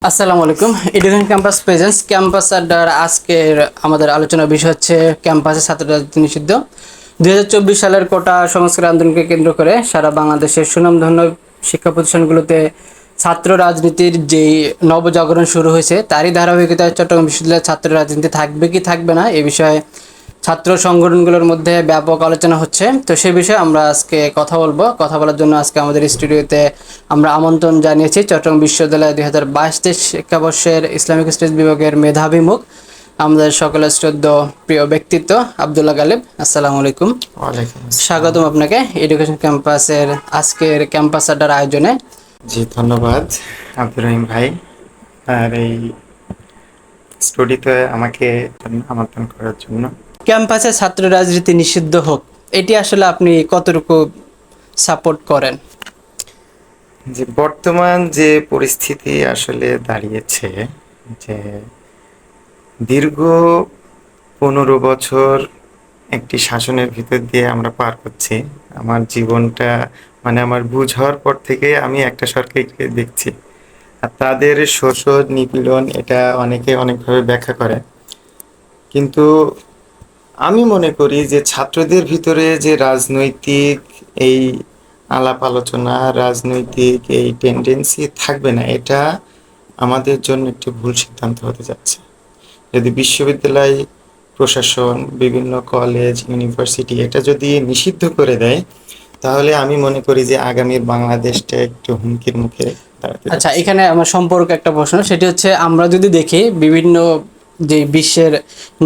আসসালামু আলাইকুম। Education campus presence campus আড্ডার আজকের আমাদের আলোচনার বিষয় হচ্ছে ক্যাম্পাসে ছাত্র রাজনীতি নিষিদ্ধ। 2024 সালের কোটা সংস্কার আন্দোলনকে কেন্দ্র করে সারা বাংলাদেশের সুনামধন্য শিক্ষা প্রতিষ্ঠানগুলোতে ছাত্র রাজনীতির যেই নবজাগরণ শুরু হয়েছে, তারই ধারাবাহিকতায় চট্টগ্রাম বিশ্ববিদ্যালয়ের ছাত্র রাজনীতি থাকবে কি থাকবে না এ বিষয়ে ছাত্র সংগঠনগুলোর মধ্যে ব্যাপক আলোচনা হচ্ছে। তো সে বিষয়ে আমরা আজকে কথা বলবো। কথা বলার জন্য আজকে আমাদের স্টুডিওতে আমরা আমন্ত্রণ জানিয়েছি চট্টগ্রাম বিশ্ববিদ্যালয় 2022-23 শিক্ষাবর্ষের ইসলামিক স্টাডিজ বিভাগের মেধাবী মুখ, আমাদের সকলের শ্রদ্ধ প্রিয় ব্যক্তিত্ব আব্দুল্লাহ গালিব। আসসালামু আলাইকুম। ওয়ালাইকুম আসসালাম। স্বাগতম আপনাকে এডুকেশন ক্যাম্পাসের আজকের ক্যাম্পাস আড্ডার আয়োজনে। জি, ধন্যবাদ আব্দুর রহিম ভাই আর এই স্টুডিওতে আমাকে আমন্ত্রণ করার জন্য। ক্যাম্পাসে ছাত্র রাজনীতি নিষিদ্ধ হোক, এটি আসলে আপনি কতটুকু সাপোর্ট করেন? যে বর্তমান যে পরিস্থিতি আসলে দাঁড়িয়েছে, যে দীর্ঘ 15 বছর একটি শাসনের ভিতর দিয়ে আমরা পার করছি। আমার জীবনটা আমার বুঝ হওয়ার পর থেকে আমি একটা সরকারকে দেখছি, আর তাদের শোষণ নিপীড়ন এটা অনেকে অনেকভাবে ব্যাখ্যা করে। কিন্তু আমি মনে করি যে ছাত্রদের ভিতরে যে রাজনৈতিক এই আলাপ আলোচনা, রাজনৈতিক এই টেন্ডেন্সি থাকবে না, এটা আমাদের জন্য একটি ভুল সিদ্ধান্ত হতে যাচ্ছে। যদি বিশ্ববিদ্যালয় প্রশাসন, বিভিন্ন কলেজ, ইউনিভার্সিটি এটা যদি নিষিদ্ধ করে দেয়, তাহলে আমি মনে করি যে আগামীর বাংলাদেশটা একটু হুমকির মুখে দাঁড়াতে আচ্ছা, যাচ্ছে। এখানে আমার সম্পর্কে একটা প্রশ্ন, সেটি হচ্ছে আমরা যদি দেখি বিভিন্ন যে বিশ্বের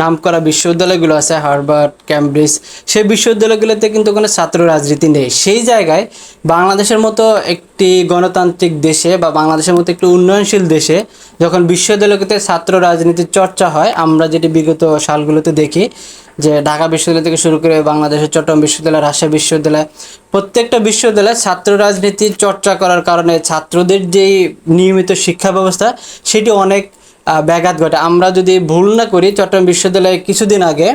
নামকরা বিশ্ববিদ্যালয়গুলো আছে, হার্ভার্ড, ক্যামব্রিজ, সেই বিশ্ববিদ্যালয়গুলোতে কিন্তু কোনো ছাত্র রাজনীতি নেই। সেই জায়গায় বাংলাদেশের মতো একটি গণতান্ত্রিক দেশে বা বাংলাদেশের মতো একটি উন্নয়নশীল দেশে যখন বিশ্ববিদ্যালয়গুলোতে ছাত্র রাজনীতির চর্চা হয়, আমরা যেটি বিগত সালগুলোতে দেখি যে ঢাকা বিশ্ববিদ্যালয় থেকে শুরু করে বাংলাদেশের চট্টগ্রাম বিশ্ববিদ্যালয়, রাজশাহী বিশ্ববিদ্যালয়, প্রত্যেকটা বিশ্ববিদ্যালয়ে ছাত্র রাজনীতির চর্চা করার কারণে ছাত্রদের যেই নিয়মিত শিক্ষা ব্যবস্থা সেটি অনেক ব্যাঘাত ঘটে। আমরা যদি ভুল না করি, চট্টগ্রাম বিশ্ববিদ্যালয়ে কিছুদিন আগে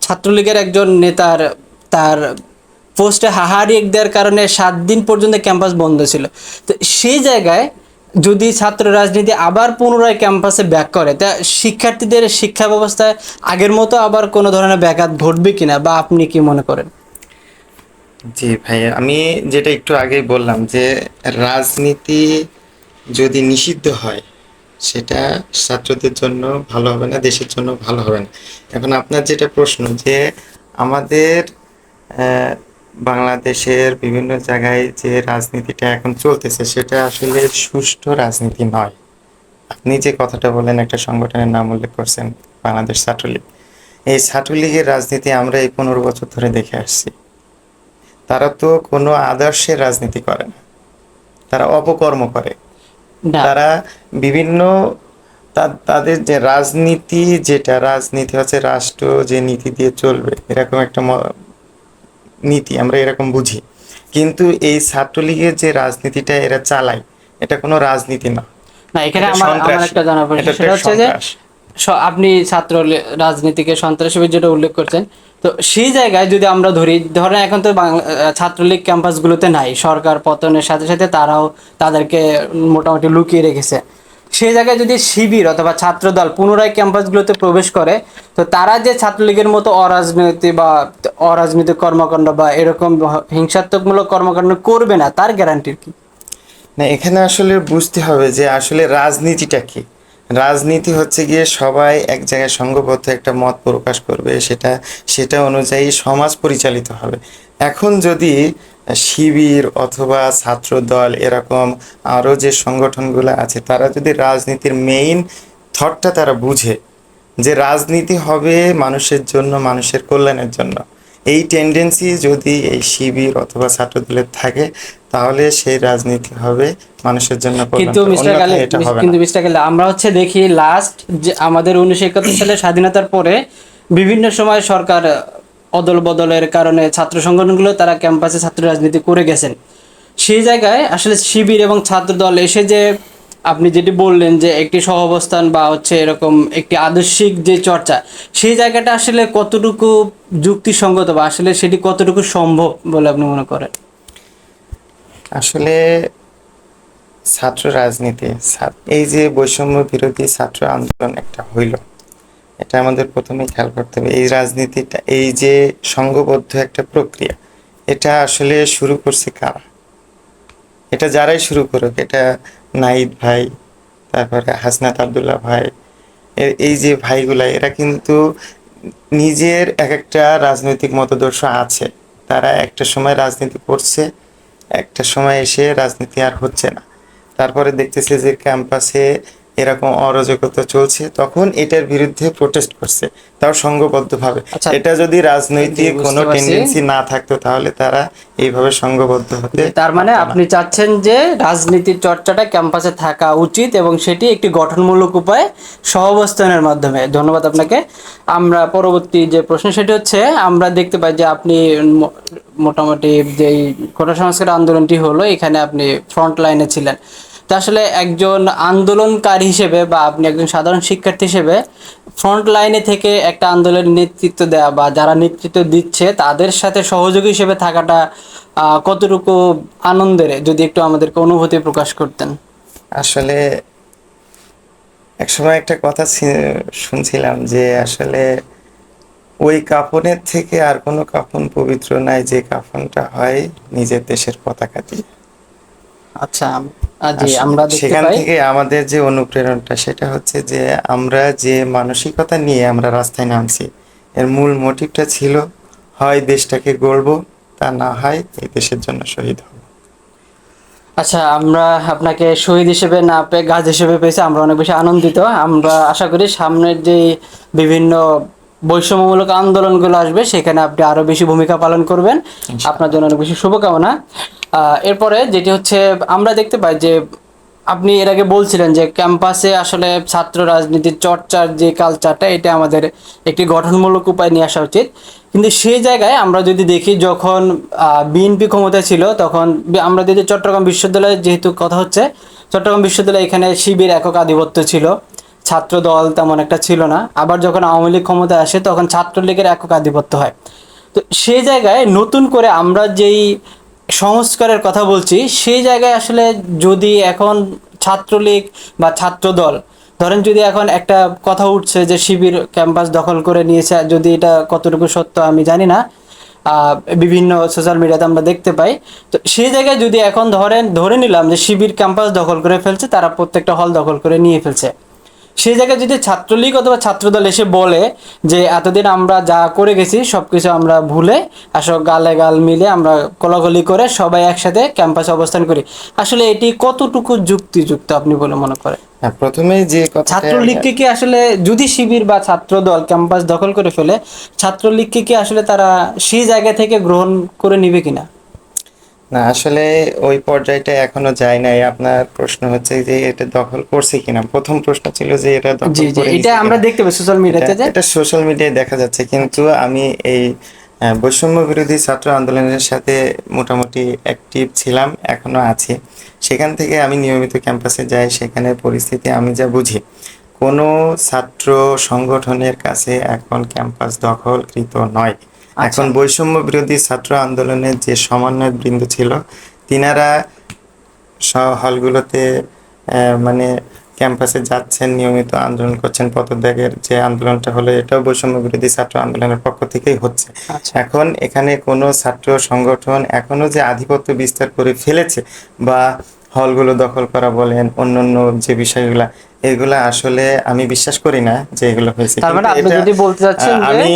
ছাত্রলীগের একজন নেতার তার পোস্টে হাহারি দেওয়ার কারণে 7 দিন পর্যন্ত ক্যাম্পাস বন্ধ ছিল। তো সেই জায়গায় যদি ছাত্র রাজনীতি আবার পুনরায় ক্যাম্পাসে ব্যাক করে, তা শিক্ষার্থীদের শিক্ষা ব্যবস্থায় আগের মতো আবার কোনো ধরনের ব্যাঘাত ঘটবে কিনা, বা আপনি কি মনে করেন? জি ভাই, আমি যেটা একটু আগেই বললাম যে রাজনীতি যদি নিষিদ্ধ হয়, সেটা ছাত্রদের জন্য ভালো হবে না, দেশের জন্য ভালো হবে না। এখন আপনার যেটা প্রশ্ন যে আমাদের বাংলাদেশের বিভিন্ন জায়গায় যে রাজনীতিটা এখন চলতেছে, সেটা আসলে সুষ্ঠু রাজনীতি নয়। আপনি যে কথাটা বলেন, একটা সংগঠনের নাম উল্লেখ করছেন, বাংলাদেশ ছাত্রলীগ। এই ছাত্রলীগের রাজনীতি আমরা এই 15 বছর ধরে দেখে আসছি। তারা তো কোনো আদর্শের রাজনীতি করে না, তারা অপকর্ম করে। না, তারা বিভিন্ন তাদের যে রাজনীতি, যেটা রাজনীতি হচ্ছে রাষ্ট্র যে নীতি দিয়ে চলবে, এরকম একটা নীতি আমরা এরকম বুঝি। কিন্তু এই ছাত্রলীগের যে রাজনীতিটা এরা চালায়, এটা কোনো রাজনীতি না, না, এখানে এটা আমার আমার সন্ত্রাসী, একটা জানার প্রশ্ন, এটা একটা সেটা হচ্ছে যে সন্ত্রাস। আপনি ছাত্র রাজনীতিকে সন্ত্রাসী যেটা উল্লেখ করছেন, তো সেই জায়গায় যদি আমরা ধরেন এখন তো ছাত্রলীগ ক্যাম্পাসগুলোতে নাই, সরকার পতনের সাথে সাথে তারাও তাদেরকে মোটামুটি লুকিয়ে রেখেছে। সেই জায়গায় যদি শিবির অথবা ছাত্রদল পুনরায় ক্যাম্পাসগুলোতে প্রবেশ করে, তো তারা যে ছাত্রলীগের মতো অরাজনৈতিক কর্মকাণ্ড বা এরকম হিংসাত্মকমূলক কর্মকাণ্ড করবে না, তার গ্যারান্টি কি? না, এখানে আসলে বুঝতে হবে যে আসলে রাজনীতিটা কি। রাজনীতি হচ্ছে গিয়ে সবাই এক জায়গায় সংঘবদ্ধ একটা মত প্রকাশ করবে, সেটা সেটা অনুযায়ী সমাজ পরিচালিত হবে। এখন যদি শিবির অথবা ছাত্রদল এরকম আরও যে সংগঠনগুলো আছে, তারা যদি রাজনীতির মেইন থটটা তারা বুঝে যে রাজনীতি হবে মানুষের জন্য, মানুষের কল্যাণের জন্য, এই টেন্ডেন্সি যদি এই শিবির অথবা ছাত্রদলের থাকে, তাহলে সেই রাজনীতি হবে মানুষের জন্য কিন্তু কল্যাণকর, মিস্টার অন্যথায় গালিব এটা হবে না। কিন্তু মিস্টার গালিব আমরা হচ্ছে দেখি লাস্ট যে আমাদের 1971 সালে স্বাধীনতার পরে বিভিন্ন সময় সরকার অদল বদলের কারণে ছাত্র সংগঠনগুলো তারা ক্যাম্পাসে ছাত্র রাজনীতি করে গেছেন। সেই জায়গায় আসলে শিবির এবং ছাত্রদল এসে যে আপনি যেটি বললেন যে একটি সহাবস্থান বা হচ্ছে এরকম একটি আদর্শিক যে চর্চা, সেই জায়গাটা আসলে কতটুকু যুক্তিসঙ্গত বা আসলে সেটি কতটুকু সম্ভব বলে আপনি মনে করেন? আসলে ছাত্র রাজনীতি, এই যে বৈষম্য বিরোধী ছাত্র আন্দোলন একটা হইল, এটা আমাদের প্রথমেই খেয়াল করতে হবে। এই রাজনীতিটা, এই যে সংঘবদ্ধ একটা প্রক্রিয়া, এটা আসলে শুরু করছে কারা? এটা যারাই শুরু করুক, এটা নাহিদ ভাই, তারপরে হাসনাত আব্দুল্লাহ ভাই, এই যে ভাইগুলা, এরা কিন্তু নিজের এক একটা রাজনৈতিক মতাদর্শ আছে। তারা একটা সময় রাজনীতি করছে, একটা সময় এসে রাজনীতি আর হচ্ছে না, তারপরে দেখতেছে যে ক্যাম্পাসে এরকম অরাজকতা চলছে, তখন এটার বিরুদ্ধে প্রোটেস্ট করছে, তাও সংঘবদ্ধভাবে। আচ্ছা, এটা যদি জি, রাজনৈতিক বুঝতে কোনো পারছি। টেন্ডেন্সি না থাকতো, তাহলে তারা এইভাবে সংঘবদ্ধ হতে তার মানে পারতো না। আপনি চাচ্ছেন যে রাজনীতির চর্চাটা ক্যাম্পাসে থাকা উচিত এবং সেটি একটি গঠনমূলক উপায়ে সহাবস্থানের মাধ্যমে। ধন্যবাদ আপনাকে। আমরা পরবর্তী যে প্রশ্ন সেটি হচ্ছে, আমরা দেখতে পাই যে আপনি মোটামুটি যেই কোটা সংস্কার আন্দোলনটি হলো এখানে আপনি ফ্রন্ট লাইনে ছিলেন। তো আসলে একজন আন্দোলনকারী হিসেবে বা আপনি একজন সাধারণ শিক্ষার্থী হিসেবে ফ্রন্ট লাইনে থেকে একটা আন্দোলনের নেতৃত্ব দেওয়া বা যারা নেতৃত্ব দিচ্ছে তাদের সাথে সহযোগী হিসেবে থাকাটা কতটুকু আনন্দের, যদি একটু আমাদেরকে অনুভূতি প্রকাশ করতেন। আসলে একসময় একটা কথা শুনছিলাম যে আসলে ওই কাফনের থেকে আর কোনো কাফন পবিত্র নাই, যে কাফনটা হয় নিজের দেশের পতাকা দিয়ে। আচ্ছা, জি, আসলে আমরা দেখতে সেখান পাই। থেকে আমাদের যে অনুপ্রেরণাটা, সেটা হচ্ছে যে আমরা যে মানসিকতা নিয়ে আমরা রাস্তায় নামছি, এর মূল মোটিভটা ছিল হয় দেশটাকে গড়বো, তা না হয় এই দেশের জন্য শহীদ হব। আচ্ছা, আমরা আপনাকে শহীদ হিসেবে না পেয়ে গাছ হিসেবে পেয়েছি, আমরা অনেক বেশি আনন্দিত। আমরা আশা করি সামনের যে বিভিন্ন বৈষম্যমূলক আন্দোলনগুলো আসবে সেখানে আপনি আরো বেশি ভূমিকা পালন করবেন। আপনার জন্য অনেক বেশি শুভকামনা। এরপরে যেটি হচ্ছে, আমরা দেখতে পাই যে আপনি এর আগে বলছিলেন যে ক্যাম্পাসে আসলে ছাত্র রাজনীতির চর্চার যে কালচারটা, এটা আমাদের একটি গঠনমূলক উপায় নিয়ে আসা উচিত। কিন্তু সেই জায়গায় আমরা যদি দেখি, যখন বিএনপি ক্ষমতায় ছিল তখন আমরা যদি চট্টগ্রাম বিশ্ববিদ্যালয়ের যেহেতু কথা হচ্ছে, চট্টগ্রাম বিশ্ববিদ্যালয় এখানে শিবির একক আধিপত্য ছিল, ছাত্র দল তেমন একটা ছিল না। আবার যখন আওয়ামী লীগ ক্ষমতায় আসে তখন ছাত্রলীগের একক আধিপত্য হয়। তো সেই জায়গায় নতুন করে আমরা যেই সংস্কারের কথা বলছি, সেই জায়গায় আসলে যদি এখন ছাত্রলীগ বা ছাত্রদল, ধরেন যদি এখন একটা কথা উঠছে যে শিবির ক্যাম্পাস দখল করে নিয়েছে, যদি এটা কতটুকু সত্য আমি জানি না, বিভিন্ন সোশ্যাল মিডিয়াতে আমরা দেখতে পাই। তো সেই জায়গায় যদি এখন ধরে নিলাম যে শিবির ক্যাম্পাস দখল করে ফেলছে, তারা প্রত্যেকটা হল দখল করে নিয়ে ফেলছে, সেই জায়গায় যদি ছাত্রলীগ অথবা ছাত্রদল এসে বলে যে এতদিন আমরা যা করে গেছি সবকিছু আমরা ভুলে আসলে গালে গাল মিলে আমরা কোলাকুলি করে সবাই একসাথে ক্যাম্পাসে অবস্থান করি, আসলে এটি কতটুকু যুক্তিযুক্ত আপনি বলে মনে করেন? হ্যাঁ, প্রথমেই যে কথাটা, ছাত্রলীগকে কি আসলে, যদি শিবির বা ছাত্রদল ক্যাম্পাস দখল করে ফেলে, ছাত্রলীগকে কি আসলে তারা সেই জায়গা থেকে গ্রহণ করে নিবে কিনা? না, আসলে ওই পর্যায়টা এখনো যায় নাই। আপনার প্রশ্ন হচ্ছে যে এটা দখল করছে কিনা, প্রথম প্রশ্ন ছিল যে এটা দখল জি, জি, করে এটা নিছে আমরা কিনা। দেখতে পাই সোশ্যাল এটা মিডিয়াতে যে। এটা সোশ্যাল মিডিয়ায় দেখা যাচ্ছে, কিন্তু আমি এই বৈষম্য বিরোধী ছাত্র আন্দোলনের সাথে মোটামুটি অ্যাক্টিভ ছিলাম, এখনো আছি। সেখান থেকে আমি নিয়মিত ক্যাম্পাসে যাই, সেখানে পরিস্থিতি আমি যা বুঝি, কোনো ছাত্র সংগঠনের কাছে এখন ক্যাম্পাস দখলকৃত নয়। আচ্ছা, এখন বৈষম্য বিরোধী ছাত্র আন্দোলনের যে সমন্বয় বৃন্দ ছিল, তিনারা হলগুলোতে মানে ক্যাম্পাসে যাচ্ছেন, নিয়মিত আন্দোলন করছেন। পদত্যাগের যে আন্দোলনটা হলো, এটাও বৈষম্য বিরোধী ছাত্র আন্দোলনের পক্ষ থেকেই হচ্ছে। আচ্ছা, এখন এখানে কোনো ছাত্র সংগঠন এখনো যে আধিপত্য বিস্তার করে ফেলেছে, বা হলগুলো দখল করা বলেন, অন্যান্য যে বিষয়গুলা, এগুলা আসলে আমি বিশ্বাস করি না যে এগুলো হয়েছে। তার মানে কিন্তু আপনি এটা যদি বলতে চাচ্ছেন যে, আমি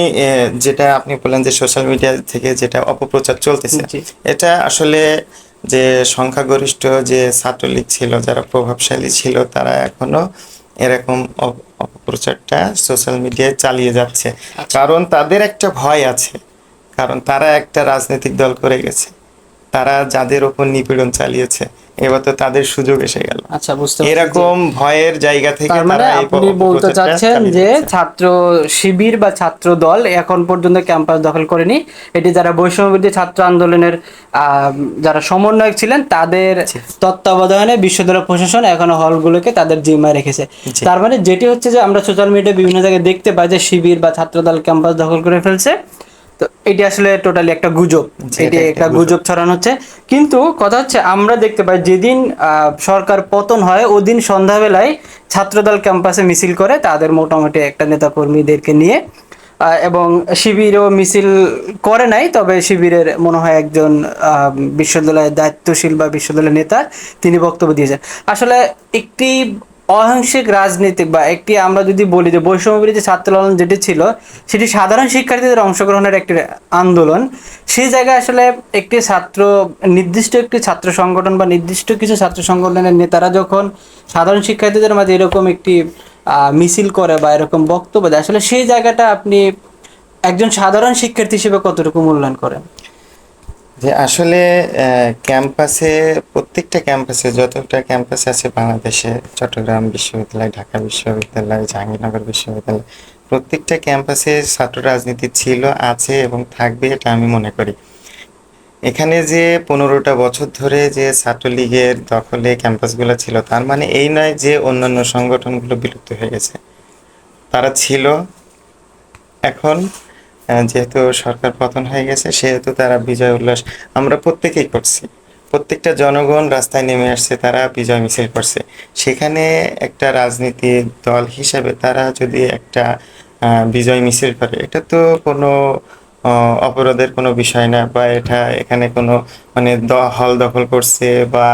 যেটা আপনি বললেন যে সোশ্যাল মিডিয়া থেকে যেটা অপপ্রচার চলতেছে, জি, এটা আসলে যে সংখ্যাগরিষ্ঠ যে ছাত্রলীগ ছিল, যারা প্রভাবশালী ছিল, তারা এখনো এরকম অপপ্রচারটা সোশ্যাল মিডিয়ায় চালিয়ে যাচ্ছে। কারণ তাদের একটা ভয় আছে, কারণ তারা একটা রাজনৈতিক দল করে গেছে, তারা যাদের ওপর নিপীড়ন চালিয়েছে, এবার তো তাদের সুযোগ এসে গেল। আচ্ছা, বুঝতে পারছি যে, এরকম ভয়ের জায়গা থেকে তার মানে তারা এই আপনি বলতে অপপ্রচারটা চাচ্ছেন চালিয়ে যে যাচ্ছে। ছাত্র শিবির বা ছাত্র দল এখন পর্যন্ত ক্যাম্পাস দখল করেনি, এটি যারা বৈষম্যবিরোধী ছাত্র আন্দোলনের যারা সমন্বয়ক ছিলেন তাদের জি, তত্ত্বাবধানে বিশ্ববিদ্যালয় প্রশাসন এখনো হলগুলোকে তাদের জিম্মায় রেখেছে। জি, তার মানে যেটি হচ্ছে যে আমরা সোশ্যাল মিডিয়ায় বিভিন্ন জায়গায় দেখতে পাই যে শিবির বা ছাত্র দল ক্যাম্পাস দখল করে ফেলছে, তো এটি আসলে টোটালি একটা গুজব, জি, এটি এটা একটা গুজব। গুজব ছড়ানো হচ্ছে। কিন্তু কথা হচ্ছে আমরা দেখতে পাই যেদিন সরকার পতন হয় ওদিন সন্ধ্যাবেলায় ছাত্রদল ক্যাম্পাসে মিছিল করে তাদের মোটামুটি একটা নেতাকর্মীদেরকে নিয়ে, এবং শিবিরও মিছিল করে নাই, তবে শিবিরের মনে হয় একজন বিশ্ববিদ্যালয়ের দায়িত্বশীল বা বিশ্ববিদ্যালয়ের নেতা তিনি বক্তব্য দিয়েছেন। আসলে একটি অহিংসিক রাজনীতিক বা একটি, আমরা যদি বলি যে বৈষম্য বিরোধী ছাত্র আন্দোলন যেটি ছিল সেটি সাধারণ শিক্ষার্থীদের অংশগ্রহণের একটি আন্দোলন। সেই জায়গায় আসলে একটি ছাত্র, নির্দিষ্ট একটি ছাত্র সংগঠন বা নির্দিষ্ট কিছু ছাত্র সংগঠনের নেতারা যখন সাধারণ শিক্ষার্থীদের মাঝে এরকম একটি মিছিল করে বা এরকম বক্তব্য দেয়, আসলে সেই জায়গাটা আপনি একজন সাধারণ শিক্ষার্থী হিসেবে কতটুকু মূল্যায়ন করেন? যে আসলে ক্যাম্পাসে, প্রত্যেকটা ক্যাম্পাসে, যতটা ক্যাম্পাস আছে বাংলাদেশে, চট্টগ্রাম বিশ্ববিদ্যালয়, ঢাকা বিশ্ববিদ্যালয়, জাহাঙ্গীরনগর বিশ্ববিদ্যালয়, প্রত্যেকটা ক্যাম্পাসে ছাত্র রাজনীতি ছিল, আছে এবং থাকবে, এটা আমি মনে করি। এখানে যে 15টা বছর ধরে যে ছাত্রলীগের দখলে ক্যাম্পাসগুলো ছিল, তার মানে এই নয় যে অন্যান্য সংগঠনগুলো বিলুপ্ত হয়ে গেছে। তারা ছিল। এখন যেহেতু সরকার পতন হয়ে গেছে, সেহেতু তারা বিজয় উল্লাস আমরা প্রত্যেকেই করছি। প্রত্যেকটা জনগণ রাস্তায় নেমে আসছে, তারা বিজয় মিছিল করছে। সেখানে একটা রাজনীতির দল হিসাবে তারা যদি একটা বিজয় মিছিল করে, এটা তো কোনো অপরাধের কোনো বিষয় না, বা এটা এখানে কোনো মানে হল দখল করছে বা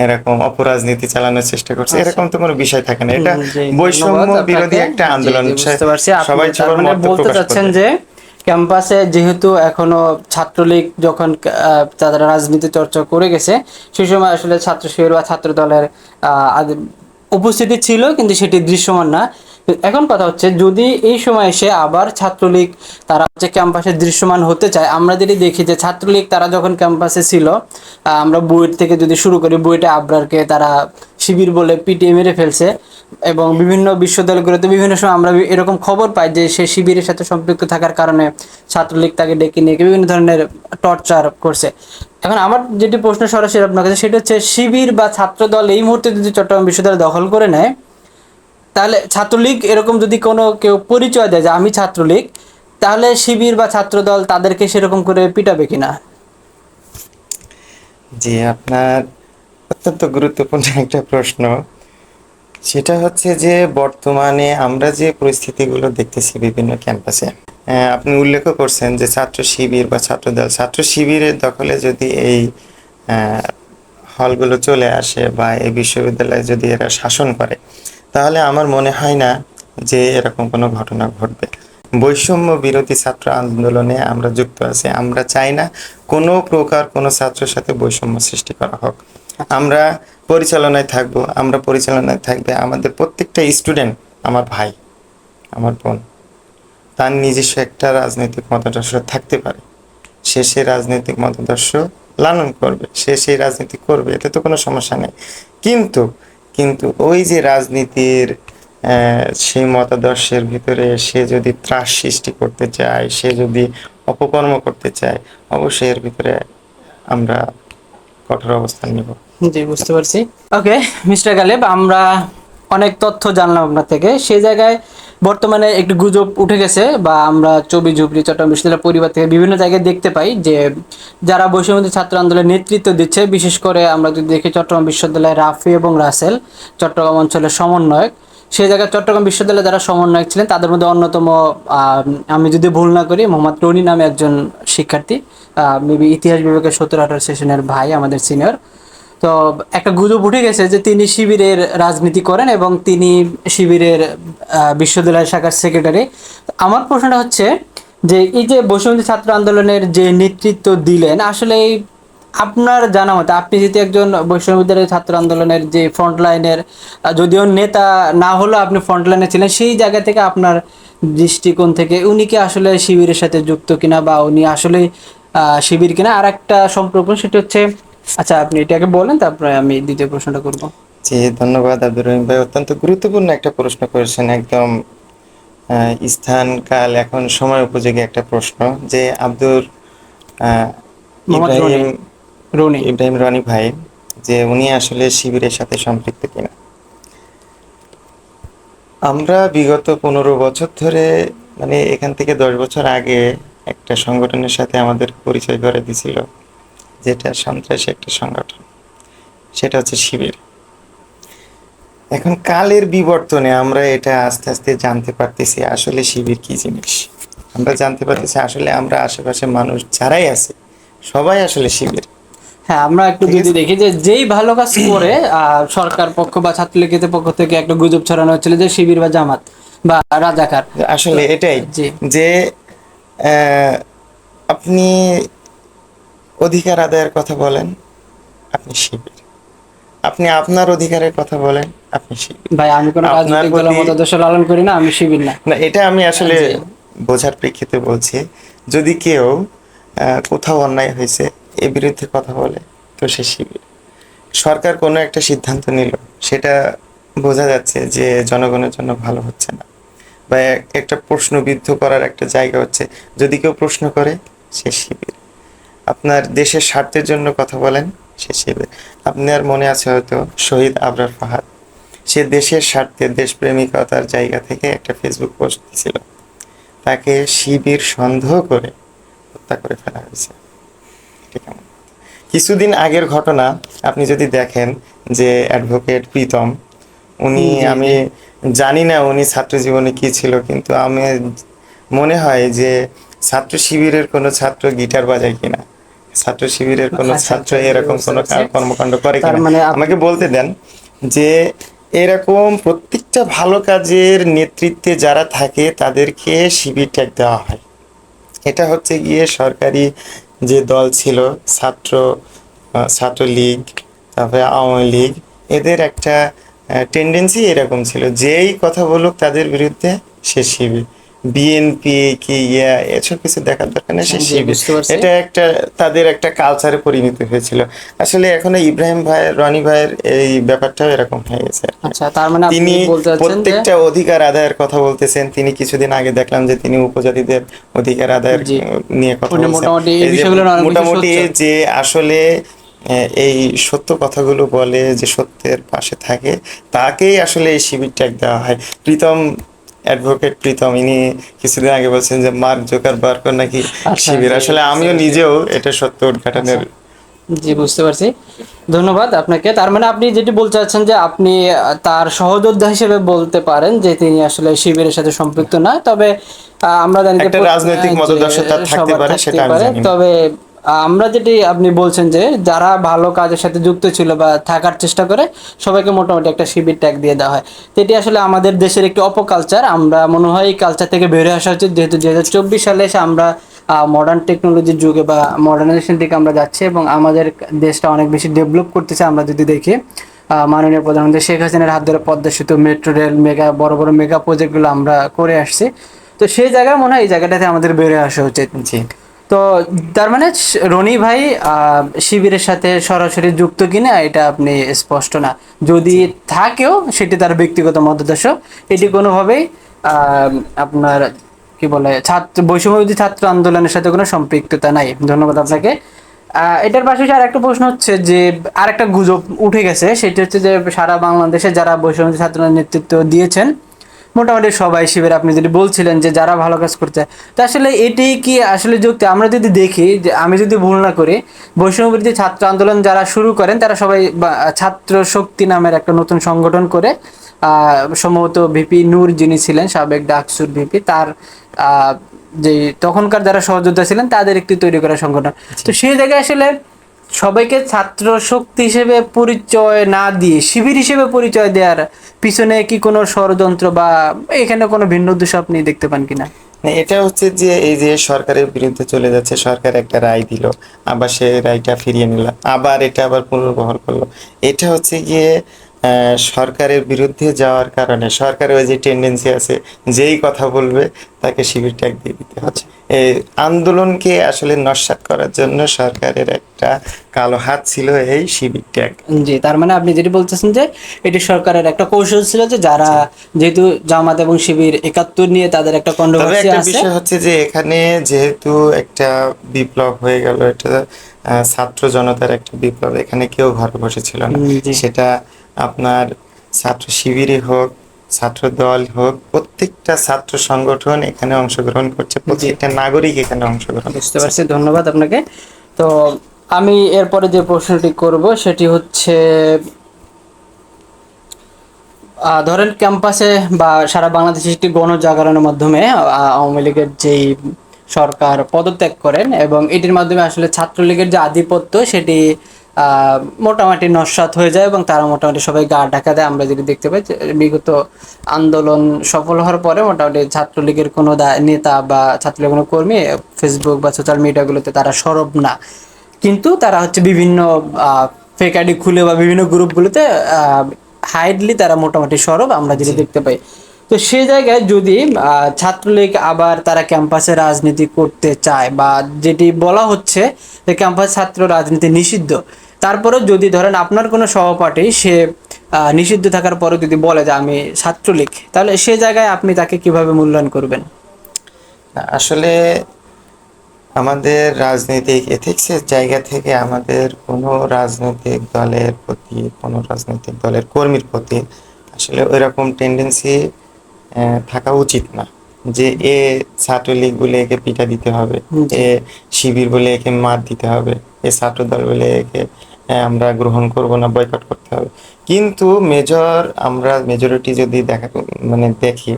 এরকম অপরাজনীতি চালানোর চেষ্টা করছে, আচ্ছা। এরকম তো কোনো বিষয় থাকে না। এটা জি, ধন্যবাদ বৈষম্য বিরোধী আপনাকে। একটা জি আন্দোলন। জি, বুঝতে পারছি। আপনি সবাই তার সবার মানে মত বলতে প্রকাশ চাচ্ছেন করবে। যে ক্যাম্পাসে যেহেতু এখনো ছাত্রলীগ যখন তারা রাজনীতি চর্চা করে গেছে, সেই সময় আসলে ছাত্র শিবির বা ছাত্র দলের উপস্থিতি ছিল, কিন্তু সেটি দৃশ্যমান না। এখন কথা হচ্ছে যদি এই সময় এসে আবার ছাত্রলীগ তারা হচ্ছে ক্যাম্পাসে দৃশ্যমান হতে চায়, আমরা যদি দেখি যে ছাত্রলীগ তারা যখন ক্যাম্পাসে ছিল, আমরা বুয়েট থেকে যদি শুরু করি, বুয়েটে আবরারকে তারা শিবির বলে পিটিয়ে মেরে ফেলছে, এবং বিভিন্ন বিশ্ববিদ্যালয়গুলোতে বিভিন্ন সময় আমরা এরকম খবর পাই যে সে শিবিরের সাথে সম্পৃক্ত থাকার কারণে ছাত্রলীগ তাকে ডেকে নিয়ে বিভিন্ন ধরনের টর্চার করছে। এখন আমার যেটি প্রশ্ন সরাসরি আপনার কাছে, সেটা হচ্ছে শিবির বা ছাত্র দল এই মুহূর্তে যদি চট্টগ্রাম বিশ্ববিদ্যালয় দখল করে নেয়, তাহলে ছাত্রলীগ এরকম যদি কোনো কেউ পরিচয় দেয় যে আমি ছাত্রলীগ, তাহলে শিবির বা ছাত্রদল তাদেরকে সেরকম করে পিটাবে কিনা? জি, আপনার অত্যন্ত গুরুত্বপূর্ণ একটা প্রশ্ন। সেটা হচ্ছে যে বর্তমানে আমরা যে পরিস্থিতিগুলো দেখতেছি বিভিন্ন ক্যাম্পাসে, আপনি উল্লেখও করছেন যে ছাত্র শিবির বা ছাত্রদল, ছাত্র শিবিরের দখলে যদি এই হলগুলো চলে আসে বা এই বিশ্ববিদ্যালয়ে যদি এরা শাসন করে, তাহলে আমার মনে হয় না যে এরকম কোনো ঘটনা ঘটবে। বৈষম্য বিরোধী ছাত্র আন্দোলনে আমরা যুক্ত আছি। আমরা চাই না কোনো প্রকার কোনো ছাত্রের সাথে বৈষম্য সৃষ্টি করা হোক। আমরা পরিচালনায় থাকব, আমরা পরিচালনায় থাকবে আমাদের প্রত্যেকটা স্টুডেন্ট, আমার ভাই, আমার বোন, তার নিজস্ব একটা রাজনৈতিক মতাদর্শ থাকতে পারে। সে সেই রাজনৈতিক মতাদর্শ লালন করবে, সে সেই রাজনীতি করবে, এতে তো কোনো সমস্যা নেই। কিন্তু কিন্তু ওই যে রাজনীতির সেই মতাদর্শের ভিতরে সে যদি ত্রাস সৃষ্টি করতে চায়, সে যদি অপকর্ম করতে চায়, অবশ্যই এর ভিতরে আমরা কঠোর অবস্থান নেব। জি, বুঝতে পারছি। ওকে মিস্টার গালেব, আমরা অনেক তথ্য জানলাম আপনার থেকে। সেই জায়গায় বর্তমানে একটি গুজব উঠে গেছে, বা আমরা চবি ঝুপড়ি চট্টগ্রাম বিশ্ববিদ্যালয় পরিবার থেকে বিভিন্ন জায়গায় দেখতে পাই যে যারা বৈষম্যবিরোধী ছাত্র আন্দোলনের নেতৃত্ব দিচ্ছে, বিশেষ করে আমরা যদি দেখি চট্টগ্রাম বিশ্ববিদ্যালয়ের রাফি এবং রাসেল চট্টগ্রাম অঞ্চলের সমন্বয়ক, সেই জায়গায় চট্টগ্রাম বিশ্ববিদ্যালয়ে যারা সমন্বয়ক ছিলেন তাদের মধ্যে অন্যতম, আমি যদি ভুল না করি, মোহাম্মদ রনি নামে একজন শিক্ষার্থী, মেবি ইতিহাস বিভাগের 17-18 সেশনের ভাই, আমাদের সিনিয়র। তো একটা গুজব উঠে গেছে যে তিনি শিবিরের রাজনীতি করেন এবং তিনি শিবিরের বিশ্ববিদ্যালয় শাখার সেক্রেটারি। আমার প্রশ্নটা হচ্ছে যে এই যে বৈষম্য ছাত্র আন্দোলনের যে নেতৃত্ব দিলেন, আসলে আপনার জানা মতে, আপনি যেহেতু একজন বৈষম্য বিদ্যালয়ের ছাত্র আন্দোলনের যে ফ্রন্ট লাইনের, যদিও নেতা না হলেও আপনি ফ্রন্ট লাইনে ছিলেন, সেই জায়গা থেকে আপনার দৃষ্টিকোণ থেকে উনি কি আসলে শিবিরের সাথে যুক্ত কিনা, বা উনি আসলে শিবির কিনা? আর একটা সম্পর্ক, সেটা হচ্ছে, আচ্ছা আপনি এটাকে বলেন, তারপরে আমি দ্বিতীয় প্রশ্নটা করব। জি, ধন্যবাদ আব্দুর রহিম ভাই, অত্যন্ত গুরুত্বপূর্ণ একটা প্রশ্ন করেছেন। একদম স্থান কাল এখন সময় উপযোগী একটা প্রশ্ন। যে আব্দুর আহ, মোহাম্মদ রনি। ইব্রাহিম রনি। ইব্রাহিম রনি ভাই, যে উনি আসলে শিবিরের সাথে সম্পৃক্ত কিনা। আমরা বিগত 15 বছর ধরে, মানে এখান থেকে 10 বছর আগে একটা সংগঠনের সাথে আমাদের পরিচয় করে দিছিল, যেটা সন্ত্রাসী একটা সংগঠন, সেটা হচ্ছে শিবির। এখন কালের বিবর্তনে আমরা এটা আস্তে আস্তে জানতে পারতেছি আসলে শিবির কি জিনিস। আমরা জানতে পারতেছি আসলে আমরা আশেপাশে মানুষ যারাই আছে সবাই আসলে শিবির। হ্যাঁ, আমরা একটু ঠিক যদি আছে। দেখি যে যেই ভালো কাজ করে সরকার পক্ষ বা ছাত্রলীগের পক্ষ থেকে একটা গুজব ছড়ানো হচ্ছিল যে শিবির বা জামাত বা রাজাকার। আসলে এটাই জি যে আহ, আপনি অধিকার আদায়ের কথা বলেন, আপনি শিবির। আপনি আপনার অধিকারের কথা বলেন, আপনি শিবির। ভাই, আমি কোনো আপনার রাজনৈতিক দলের প্রতি মতাদর্শ লালন করি না, আমি শিবির না। না, এটা আমি আসলে জি বোঝার প্রেক্ষিতে বলছি। যদি কেউ কোথাও অন্যায় হয়েছে এর বিরুদ্ধে কথা বলে, তো সে শিবির। সরকার কোনো একটা সিদ্ধান্ত নিল, সেটা বোঝা যাচ্ছে যে জনগণের জন্য ভালো হচ্ছে না, বা একটা প্রশ্নবিদ্ধ করার একটা জায়গা হচ্ছে, যদি কেউ প্রশ্ন করে, সে শিবির। আপনার দেশের স্বার্থের জন্য কথা বলেন, সে শিবির। আপনার মনে আছে হয়তো শহীদ আবরার ফাহাদ, সে দেশের স্বার্থে দেশপ্রেমিকতার জায়গা থেকে একটা ফেসবুক পোস্ট দিয়েছিল, তাকে শিবির সন্দেহ করে হত্যা করে ফেলা হয়েছে। ঠিক আছে। কিছুদিন আগের ঘটনা আপনি যদি দেখেন, যে অ্যাডভোকেট প্রীতম, উনি, জি আমি জি। জানি না উনি ছাত্র জীবনে কি ছিল, কিন্তু আমি মনে হয় যে ছাত্র শিবিরের কোনো ছাত্র গিটার বাজায় কিনা, ছাত্র শিবিরের কোনো আচ্ছা ছাত্র আচ্ছা, জি, এরকম বুঝতে কোনো পারছি। কর্মকাণ্ড করে তার কিনা মানে আমাকে বলতে দেন। যে এরকম প্রত্যেকটা ভালো কাজের নেতৃত্বে যারা থাকে তাদেরকে শিবির ট্যাগ দেওয়া হয়। এটা হচ্ছে গিয়ে সরকারি যে দল ছিল, ছাত্র ছাত্রলীগ, তারপরে আওয়ামী লীগ, এদের একটা টেন্ডেন্সি এরকম ছিল, যেই কথা বলুক তাদের বিরুদ্ধে সে শিবির। বিএনপি কি ইয়া এসব কিছু দেখার দরকার নেই, সে জি, শিবির। বুঝতে পারছি। এটা একটা তাদের একটা কালচারে পরিণত হয়েছিল। আসলে এখন ইব্রাহিম ভাই, রনি ভাইয়ের এই ব্যাপারটাও এরকম হয়ে গেছে আর কি। আচ্ছা, তার মানে আপনি তিনি বলতে চাচ্ছেন যে প্রত্যেকটা অধিকার আদায়ের কথা বলতেছেন। তিনি কিছুদিন আগে দেখলাম যে তিনি উপজাতিদের অধিকার আদায়ের জি, নিয়ে কথা উনি বলছেন। মোটামুটি এই এই যে বিষয়গুলো অনেক বেশি মোটামুটি সোচ্চার। যে আসলে এই সত্য কথাগুলো বলে, যে সত্যের পাশে থাকে, তাকেই আসলে এই শিবির ট্যাগ দেওয়া হয়। প্রীতম, অ্যাডভোকেট প্রীতম, ইনি কিছুদিন আগে বলছেন যে মার্ক জোকারবার্গ নাকি আচ্ছা, শিবির। জি, আসলে বুঝতে আমিও পারছি। নিজেও এটা সত্য আচ্ছা, উদ্ঘাটনের। জি, বুঝতে পারছি। ধন্যবাদ আপনাকে। তার মানে আপনি যেটি বলতে চাচ্ছেন যে আপনি তার সহযোদ্ধা হিসেবে বলতে পারেন যে তিনি আসলে শিবিরের সাথে সম্পৃক্ত না, তবে আমরা জানি যে একটা রাজনৈতিক যে মতাদর্শ তার থাকতে সবার পারে, থাকতে সেটা আমি পারে, জানি না। তবে আমরা যেটি আপনি বলছেন যে যারা ভালো কাজের সাথে যুক্ত ছিল বা থাকার চেষ্টা করে সবাইকে মোটামুটি একটা শিবির ট্যাগ দিয়ে দেওয়া হয়। তো এটি আসলে আমাদের দেশের একটি অপকালচার। আমরা মনে হয় এই কালচার থেকে বেরিয়ে আসা উচিত, যেহেতু 2024 সালে এসে আমরা মডার্ন টেকনোলজির যুগে বা মডার্নাইজেশন দিকে আমরা যাচ্ছি এবং আমাদের দেশটা অনেক বেশি ডেভেলপ করতেছে। আমরা যদি দেখি মাননীয় প্রধানমন্ত্রী শেখ হাসিনার হাত ধরে পদ্মা সেতু, মেট্রো রেল, মেগা বড় বড় মেগা প্রজেক্টগুলো আমরা করে আসছি। তো সেই জায়গায় মনে হয় এই জায়গাটাতে আমাদের বেরিয়ে আসা উচিত। জি। তো তার মানে রনি ভাই শিবিরের সাথে সরাসরি যুক্ত কিনা এটা আপনি স্পষ্ট না। যদি জি। থাকেও সেটি তার ব্যক্তিগত মতাদর্শ, এটি জি। কোনোভাবেই আপনার কি বলে ছাত্র বৈষম্যবিরোধী ছাত্র আন্দোলনের সাথে কোনো সম্পৃক্ততা নাই। ধন্যবাদ জি। আপনাকে। এটার পাশাপাশি আর একটা প্রশ্ন হচ্ছে যে আরেকটা গুজব উঠে গেছে, সেটি হচ্ছে যে সারা বাংলাদেশে যারা বৈষম্যবিরোধী ছাত্র নেতৃত্ব দিয়েছেন মোটামুটি সবাই শিবির। আপনি যদি বলছিলেন যে যারা ভালো কাজ করতে, তো আসলে এটি কি আসলে যুক্তি? আমরা যদি দেখি যে আমি যদি ভুল না করি, বৈষম্যবিরোধী ছাত্র আন্দোলন যারা শুরু করেন তারা সবাই ছাত্র শক্তি নামের একটা নতুন সংগঠন করে, সম্ভবত ভিপি নূর যিনি ছিলেন সাবেক ডাকসুর ভিপি, তার আহ, যে তখনকার যারা সহযোদ্ধা ছিলেন তাদের একটি তৈরি করা সংগঠন। জি। তো সেই জায়গায় আসলে সবাইকে ছাত্র শক্তি হিসেবে পরিচয় না দিয়ে শিবির হিসেবে পরিচয় দেওয়ার পিছনে কি কোনো ষড়যন্ত্র বা এখানে কোনো ভিন্ন উদ্দেশ্য আপনি দেখতে পান কিনা? না, এটা হচ্ছে যে এই যে সরকারের বিরুদ্ধে চলে যাচ্ছে, সরকার একটা রায় দিল, আবার সে রায়টা ফিরিয়ে নিল, আবার এটা আবার পুনর্বহাল করলো। এটা হচ্ছে গিয়ে সরকারের বিরুদ্ধে যাওয়ার কারণে সরকারের ওই যে টেন্ডেন্সি আছে, যেই কথা বলবে তাকে শিবির ট্যাগ দিয়ে দিতে হবে। আচ্ছা, এই আন্দোলনকে আসলে নস্যাৎ করার জন্য সরকারের একটা কালো হাত ছিল এই শিবির ট্যাগ। জি, তার মানে আপনি যেটি বলতেছেন যে এটি সরকারের একটা কৌশল ছিল যে যারা, জি। যেহেতু জামাত এবং শিবির 71 নিয়ে তাদের একটা তবে কন্ট্রোভার্সি একটা আছে। বিষয় হচ্ছে যে এখানে যেহেতু একটা বিপ্লব হয়ে গেল, এটা ছাত্র জনতার একটা বিপ্লব, এখানে কেউ ঘরে বসেছিল না। জি সেটা আপনার ছাত্র শিবিরই হোক, ছাত্র দল হোক, প্রত্যেক প্রত্যেকটা ছাত্র সংগঠন এখানে অংশগ্রহণ করছে, প্রত্যেকটা নাগরিক এখানে অংশগ্রহণ বুঝতে করছে। পারছি, ধন্যবাদ আপনাকে। তো আমি এরপরে যে প্রশ্নটি করব সেটি হচ্ছে, ধরেন ক্যাম্পাসে বা সারা বাংলাদেশে একটি গণজাগরণের মাধ্যমে আওয়ামী লীগের যেই সরকার পদত্যাগ করেন এবং এটির মাধ্যমে আসলে ছাত্রলীগের যে আধিপত্য সেটি মোটামুটি নস্যাৎ হয়ে যায় এবং তারা মোটামুটি সবাই গা ঢাকা দেয়। আমরা যদি দেখতে পাই যে বিগত আন্দোলন সফল হওয়ার পরে মোটামুটি ছাত্রলীগের কোনো নেতা বা ছাত্রলীগের কোনো কর্মী ফেসবুক বা সোশ্যাল মিডিয়াগুলোতে তারা সরব না, কিন্তু তারা হচ্ছে বিভিন্ন ফেক আইডি খুলে বা বিভিন্ন গ্রুপগুলোতে হাইডলি তারা মোটামুটি সরব আমরা যেটা দেখতে পাই। তো সেই জায়গায় যদি ছাত্রলীগ আবার তারা ক্যাম্পাসে রাজনীতি করতে চায় বা যেটি বলা হচ্ছে যে ক্যাম্পাস ছাত্র রাজনীতি নিষিদ্ধ, তারপরেও যদি ধরেন আপনার কোনো সহপাঠী সে নিষিদ্ধ থাকার পরে যদি বলে যে আমি ছাত্রলীগ, তাহলে সে জায়গায় আপনি তাকে কিভাবে মূল্যায়ন করবেন? আসলে আমাদের রাজনৈতিক এথিক্সের জায়গা থেকে আমাদের কোনো রাজনৈতিক দলের প্রতি, কোনো রাজনৈতিক দলের কর্মীর প্রতি আসলে ওইরকম টেন্ডেন্সি থাকা উচিত না যে এ ছাত্রলীগ বলে একে পিটা দিতে হবে, এ শিবির বলে একে মার দিতে হবে, এ ছাত্রদল বলে একে আমরা গ্রহণ করব না, বয়কট করতে হবে। কিন্তু আমরা মেজরিটি যদি দেখি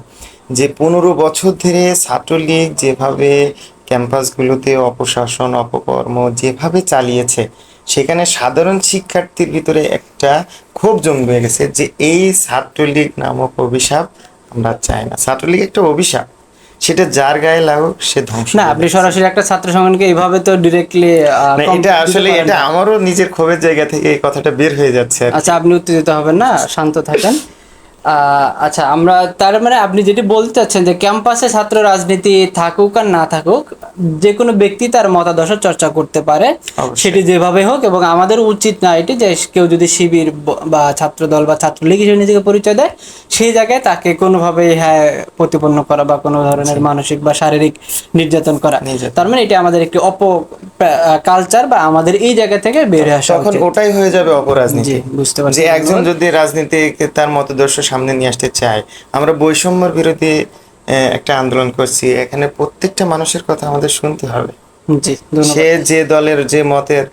যে 15 বছর ধরে ছাত্রলীগ যেভাবে ক্যাম্পাসগুলোতে অপশাসন অপকর্ম যেভাবে চালিয়েছে, সেখানে সাধারণ শিক্ষার্থীর ভিতরে একটা ক্ষোভ জন্মে গেছে যে এই ছাত্রলীগ নামক অভিশাপ আমরা চাই না। ছাত্রলীগ একটা অভিশাপ, সেটা যার গায়ে লাগুক সে ধ্বংস না, হয়ে আপনি যাচ্ছে। সরাসরি একটা ছাত্র সংগঠনকে এইভাবে তো ডিরেক্টলি না, এটা আসলে এটা আমারও নিজের ক্ষোভের জায়গা থেকে এই কথাটা বের হয়ে যাচ্ছে আর কি। আচ্ছা, আপনি উত্তেজিত হবেন না, শান্ত থাকেন। আচ্ছা, আমরা তার মানে আপনি যেটি বলতে চাচ্ছেন যে ক্যাম্পাসে ছাত্র রাজনীতি থাকুক আর না থাকুক, যে কোনো ব্যক্তি তার মতাদর্শ চর্চা করতে পারে, অবশ্যই। সেটি যেভাবে হোক, এবং আমাদের উচিত না এটি যে কেউ যদি শিবির বা ছাত্রদল বা ছাত্রলীগ হিসেবে নিজেকে পরিচয় দেয়, সেই জায়গায় তাকে কোনোভাবে প্রতিপন্ন করা বা কোনো ধরনের মানসিক বা শারীরিক নির্যাতন করা। নির্যাতন। তার মানে এটা আমাদের একটি কালচার বা আমাদের এই জায়গা থেকে বের হয়ে আসা তখন উচিত। ওটাই হয়ে যাবে অপরাজনীতি। জি, বুঝতে পারছি, যে একজন ধন্যবাদ। যদি রাজনীতিকে তার মতদর্শ সামনে নিয়ে আসতে চায়, আমরা বৈষম্যের বিরোধী একটা আন্দোলন করছি, এখানে প্রত্যেকটা মানুষের কথা আমাদের শুনতে হবে। জি, ধন্যবাদ। সে যে দলের যে মতের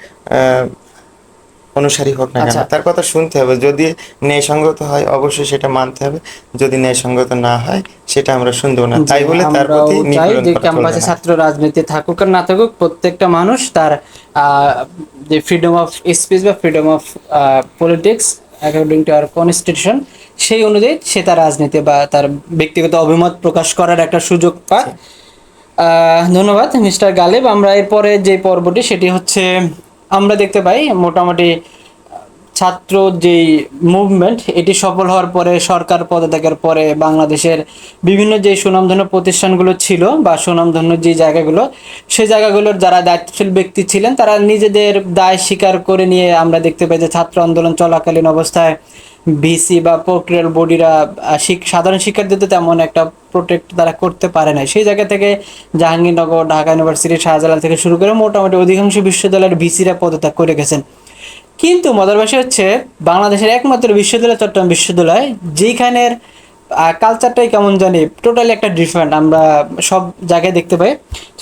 অনুসারী হোক না কেন, আচ্ছা, তার কথা শুনতে হবে। যদি ন্যায়সঙ্গত হয় অবশ্যই সেটা মানতে হবে, যদি ন্যায়সঙ্গত না হয় সেটা আমরা শুনবো না। তাই বলে তার আমরাও প্রতি চাই নিপীড়ন যে করা চলবে ক্যাম্পাসে না। ছাত্র রাজনীতি থাকুক আর না থাকুক, প্রত্যেকটা মানুষ তার যে ফ্রিডম অফ স্পিচ বা freedom of politics according to our constitution, সেই অনুযায়ী সে তার রাজনীতি বা তার ব্যক্তিগত অভিমত প্রকাশ করার একটা সুযোগ পায়। ধন্যবাদ মিস্টার গালিব। আমরা এরপরে যে পর্বটি সেটি হচ্ছে, আমরা দেখতে পাই মোটামুটি ছাত্র যেই মুভমেন্ট এটি সফল হওয়ার পরে, সরকার পদত্যাগের পরে বাংলাদেশের বিভিন্ন যে সুনামধন্য প্রতিষ্ঠানগুলো ছিল বা সুনামধন্য যে জায়গাগুলো, সেই জায়গাগুলোর যারা দায়িত্বশীল ব্যক্তি ছিলেন তারা নিজেদের দায় স্বীকার করে নিয়ে আমরা দেখতে পাই যে ছাত্র আন্দোলন চলাকালীন অবস্থায় ভিসি বা প্রক্রিয়াল বডিরা সাধারণ শিক্ষার্থীদের তেমন একটা প্রোটেক্ট তারা করতে পারে না। সেই জায়গা থেকে জাহাঙ্গীরনগর, ঢাকা ইউনিভার্সিটি, শাহজালাল থেকে শুরু করে মোটামুটি অধিকাংশ বিশ্ববিদ্যালয়ের ভিসিরা পদত্যাগ করে গেছেন। কিন্তু মজার বিষয় হচ্ছে বাংলাদেশের একমাত্র বিশ্ববিদ্যালয় চট্টগ্রাম বিশ্ববিদ্যালয়, যেখানের কালচারটাই কেমন জানি টোটালি একটা ডিফারেন্ট আমরা সব জায়গায় দেখতে পাই।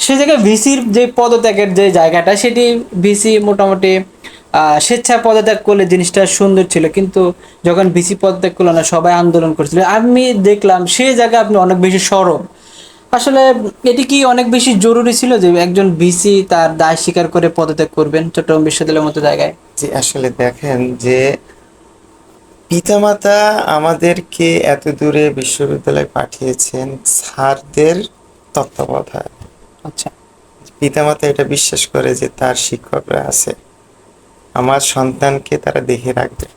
সেই জায়গায় ভিসির যে পদত্যাগের যে জায়গাটা, সেটি ভিসি মোটামুটি স্বেচ্ছায় পদত্যাগ করলে জিনিসটা সুন্দর ছিল, কিন্তু যখন ভিসি পদত্যাগ করলো না, সবাই আন্দোলন করছিল, আমি দেখলাম সেই জায়গায় আপনি অনেক বেশি সরব। আসলে এটি কি অনেক বেশি জরুরি ছিল যে একজন ভিসি তার দায় স্বীকার করে পদত্যাগ করবেন চট্টগ্রাম বিশ্ববিদ্যালয়ের মতো জায়গায়? যে আসলে দেখেন যে পিতামাতা আমাদেরকে এত দূরে বিশ্ববিদ্যালয়ে পাঠিয়েছেন স্যারদের তত্ত্বাবধানে। আচ্ছা, পিতামাতা এটা বিশ্বাস করে যে তার শিক্ষকরা আছে, আমার সন্তানকে তারা দেখে রাখবে,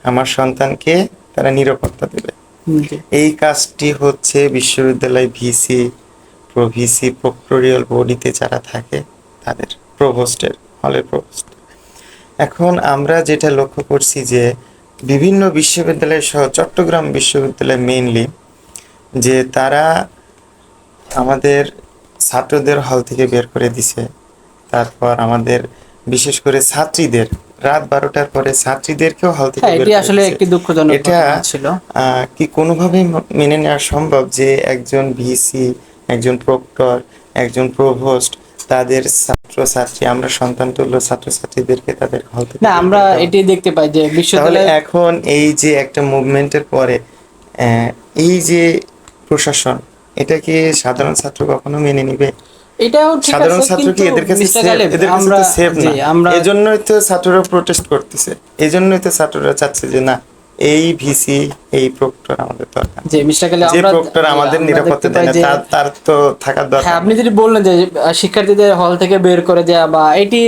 আমার সন্তানকে তারা নিরাপত্তা দেবে। জি, এই কাজটি হচ্ছে বিশ্ববিদ্যালয় ভিসি, প্রভিসি, প্রক্টোরিয়াল বডিতে যারা থাকে তাদের, প্রভোস্টের, হলের প্রভোস্ট। এখন আমরা যেটা লক্ষ্য করছি যে বিভিন্ন বিশ্ববিদ্যালয় সহ চট্টগ্রাম বিশ্ববিদ্যালয় মেইনলি, যে তারা আমাদের ছাত্রদের হল থেকে বের করে দিছে, তারপর আমাদের বিশেষ করে ছাত্রীদের রাত 12টার পরে ছাত্রীদেরকেও হল থেকে হ্যাঁ, বের এটি করে আসলে দিছে। একটি দুঃখজনক এটা ঘটনা ছিল। কি কোনোভাবেই মেনে নেওয়া সম্ভব যে একজন ভিসি, একজন প্রক্টর, একজন প্রভোস্ট তাদের ছাত্রছাত্রী, আমরা সন্তান তুল্য ছাত্রছাত্রীদেরকে তাদের হল থেকে না, বের আমরা করে দেওয়া? এটি দেখতে পাই যে তাহলে বিশ্ববিদ্যালয় এখন এই যে একটা মুভমেন্টের পরে এই যে প্রশাসন, এটা কি সাধারণ ছাত্র কখনো মেনে নিবে? এটাও ঠিক সাধারণ আছে, ছাত্র কি কিন্তু এদের কাছে মিস্টার সেফ? গালিব এদের কাছে আমরা তো সেফ জি না। আমরা এজন্যই তো ছাত্ররা প্রোটেস্ট করতেছে, এজন্যই তো ছাত্ররা চাচ্ছে যে না, এই ভিসি, এই প্রক্টর আমাদের দরকার। যে মিস্টার গালিব যে প্রক্টর আমাদের আমরা নিরাপত্তা দেখতে দেয় পাই না, যে তার তার তো থাকার হ্যাঁ, দরকার আপনি নেই। যদি বললেন যে শিক্ষার্থীদের হল থেকে বের করে দেওয়া বা এটি